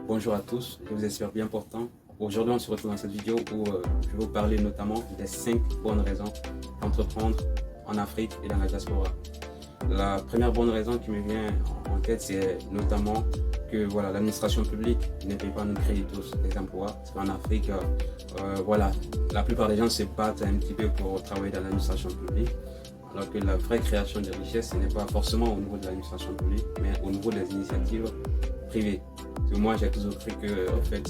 Bonjour à tous, je vous espère bien portant. Aujourd'hui, on se retrouve dans cette vidéo où je vais vous parler notamment des 5 bonnes raisons d'entreprendre en Afrique et dans la diaspora. La première bonne raison qui me vient en tête, c'est notamment que voilà, l'administration publique ne peut pas nous créer tous des emplois. Parce qu'en Afrique, voilà, la plupart des gens se battent un petit peu pour travailler dans l'administration publique. Alors que la vraie création de richesse, ce n'est pas forcément au niveau de l'administration publique, mais au niveau des initiatives privées. Parce que moi, j'ai toujours cru que en fait,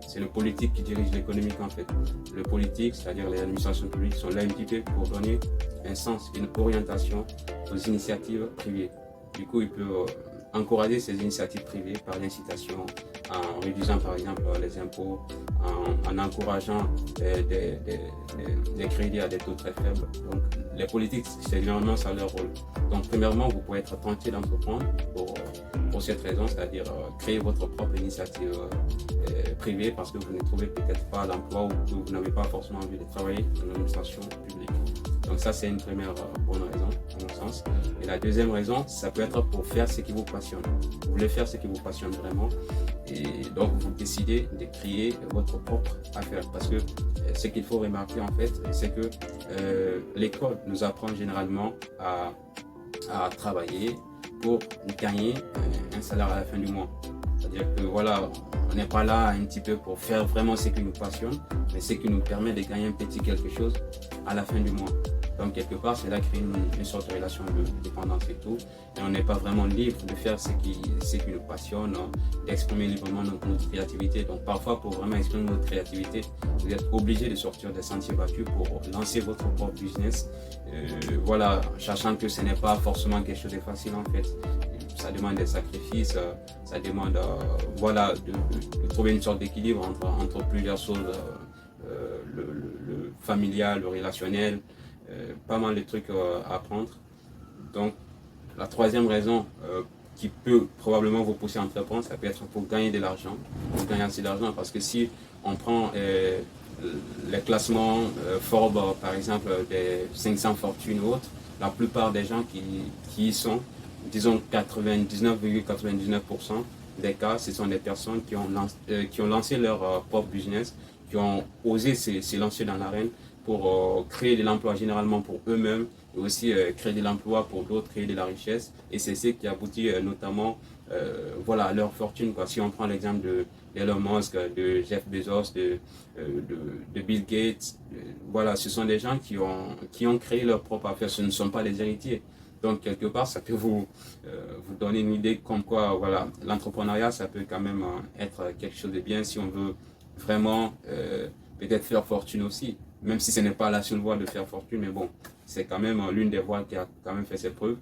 c'est le politique qui dirige l'économique en fait. Le politique, c'est-à-dire les administrations publiques, sont là un petit peu pour donner un sens, une orientation aux initiatives privées. Du coup, il peut encourager ces initiatives privées par l'incitation, en réduisant par exemple les impôts, en encourageant des crédits à des taux très faibles. Donc les politiques, c'est généralement ça leur rôle. Donc premièrement, vous pouvez être tenté d'entreprendre pour cette raison, c'est-à-dire créer votre propre initiative privée parce que vous ne trouvez peut-être pas l'emploi ou que vous n'avez pas forcément envie de travailler dans l'administration publique. Donc ça, c'est une première bonne raison, à mon sens. Et la deuxième raison, ça peut être pour faire ce qui vous passionne. Vous voulez faire ce qui vous passionne vraiment. Et donc, vous décidez de créer votre propre affaire. Parce que ce qu'il faut remarquer, en fait, c'est que l'école nous apprend généralement à travailler pour gagner un salaire à la fin du mois. C'est-à-dire que voilà, on n'est pas là un petit peu pour faire vraiment ce qui nous passionne, mais ce qui nous permet de gagner un petit quelque chose à la fin du mois. Donc quelque part, cela crée une sorte de relation de dépendance et tout. Et on n'est pas vraiment libre de faire ce qui nous passionne, d'exprimer librement notre créativité. Donc parfois, pour vraiment exprimer notre créativité, vous êtes obligé de sortir des sentiers battus pour lancer votre propre business. Voilà, sachant que ce n'est pas forcément quelque chose de facile en fait. Ça demande des sacrifices, ça demande voilà, de trouver une sorte d'équilibre entre plusieurs choses, le familial, le relationnel, pas mal de trucs à apprendre. Donc la troisième raison qui peut probablement vous pousser à entreprendre, ça peut être pour gagner de l'argent, pour gagner assez d'argent, parce que si on prend les classements Forbes par exemple des 500 fortunes ou autres, la plupart des gens qui y sont, disons 99,99% des cas, ce sont des personnes qui ont lancé leur propre business, qui ont osé se lancer dans l'arène pour créer de l'emploi généralement pour eux-mêmes et aussi créer de l'emploi pour d'autres, créer de la richesse. Et c'est ce qui aboutit notamment voilà, à leur fortune, quoi. Si on prend l'exemple d'Elon Musk, de Jeff Bezos, de Bill Gates, voilà, ce sont des gens qui ont créé leur propre affaire, ce ne sont pas les héritiers. Donc, quelque part, ça peut vous donner une idée comme quoi, voilà, l'entrepreneuriat, ça peut quand même être quelque chose de bien si on veut vraiment peut-être faire fortune aussi. Même si ce n'est pas la seule voie de faire fortune, mais bon, c'est quand même l'une des voies qui a quand même fait ses preuves.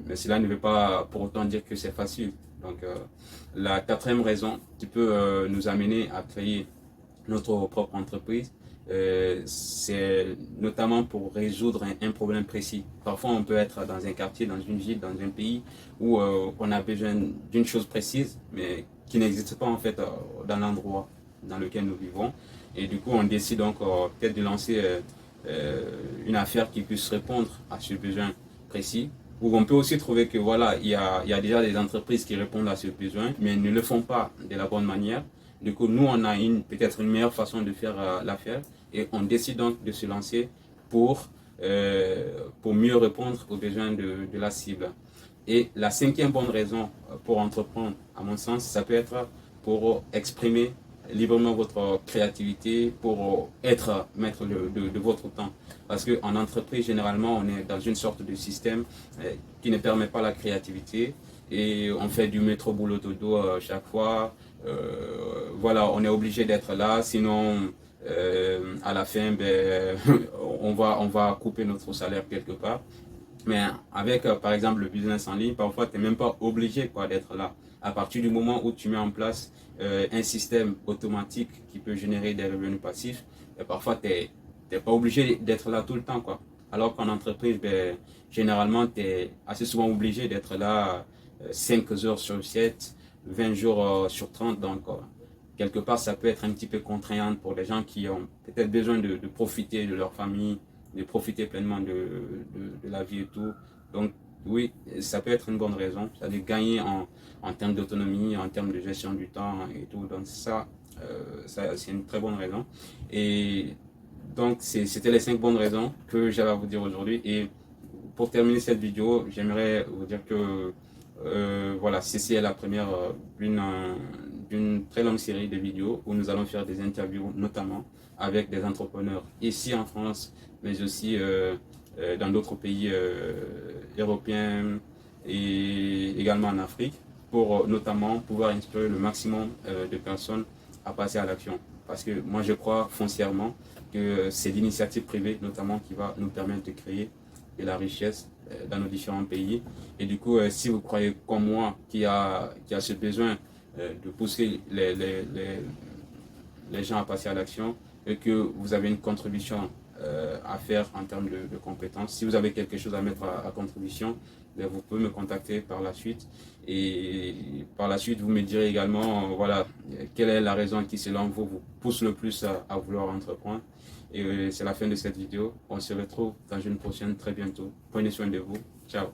Mais cela ne veut pas pour autant dire que c'est facile. Donc, la quatrième raison qui peut nous amener à créer notre propre entreprise, c'est notamment pour résoudre un problème précis. Parfois, on peut être dans un quartier, dans une ville, dans un pays où on a besoin d'une chose précise, mais qui n'existe pas en fait dans l'endroit dans lequel nous vivons. Et du coup, on décide donc peut-être de lancer une affaire qui puisse répondre à ce besoin précis. Ou on peut aussi trouver que voilà, il y a déjà des entreprises qui répondent à ce besoin, mais ne le font pas de la bonne manière. Du coup, nous, on a peut-être une meilleure façon de faire l'affaire et on décide donc de se lancer pour mieux répondre aux besoins de la cible. Et la cinquième bonne raison pour entreprendre, à mon sens, ça peut être pour exprimer librement votre créativité, pour être maître de votre temps. Parce qu'en entreprise, généralement, on est dans une sorte de système qui ne permet pas la créativité et on fait du métro boulot dodo chaque fois. Voilà, on est obligé d'être là, sinon à la fin, ben, on va couper notre salaire quelque part. Mais avec, par exemple, le business en ligne, parfois, tu n'es même pas obligé quoi, d'être là. À partir du moment où tu mets en place un système automatique qui peut générer des revenus passifs, et parfois, tu n'es pas obligé d'être là tout le temps, quoi. Alors qu'en entreprise, ben, généralement, tu es assez souvent obligé d'être là 5 heures sur 7, 20 jours sur 30. Donc, quelque part, ça peut être un petit peu contraignant pour les gens qui ont peut-être besoin de profiter de leur famille, de profiter pleinement de la vie et tout. Donc, oui, ça peut être une bonne raison. C'est-à-dire gagner en termes d'autonomie, en termes de gestion du temps et tout. Donc ça c'est une très bonne raison. Et donc c'était les 5 bonnes raisons que j'avais à vous dire aujourd'hui. Et pour terminer cette vidéo, j'aimerais vous dire que voilà, ceci est la première d'une très longue série de vidéos où nous allons faire des interviews, notamment avec des entrepreneurs ici en France, mais aussi dans d'autres pays européens et également en Afrique, pour notamment pouvoir inspirer le maximum de personnes à passer à l'action. Parce que moi, je crois foncièrement que c'est l'initiative privée, notamment, qui va nous permettre de créer de la richesse dans nos différents pays. Et du coup, si vous croyez comme moi qu'il y a ce besoin de pousser les gens à passer à l'action et que vous avez une contribution à faire en termes de compétences, si vous avez quelque chose à mettre à contribution, vous pouvez me contacter par la suite. Et par la suite, vous me direz également, voilà, quelle est la raison qui, selon vous, vous pousse le plus à vouloir entreprendre. Et c'est la fin de cette vidéo. On se retrouve dans une prochaine très bientôt. Prenez soin de vous. Ciao.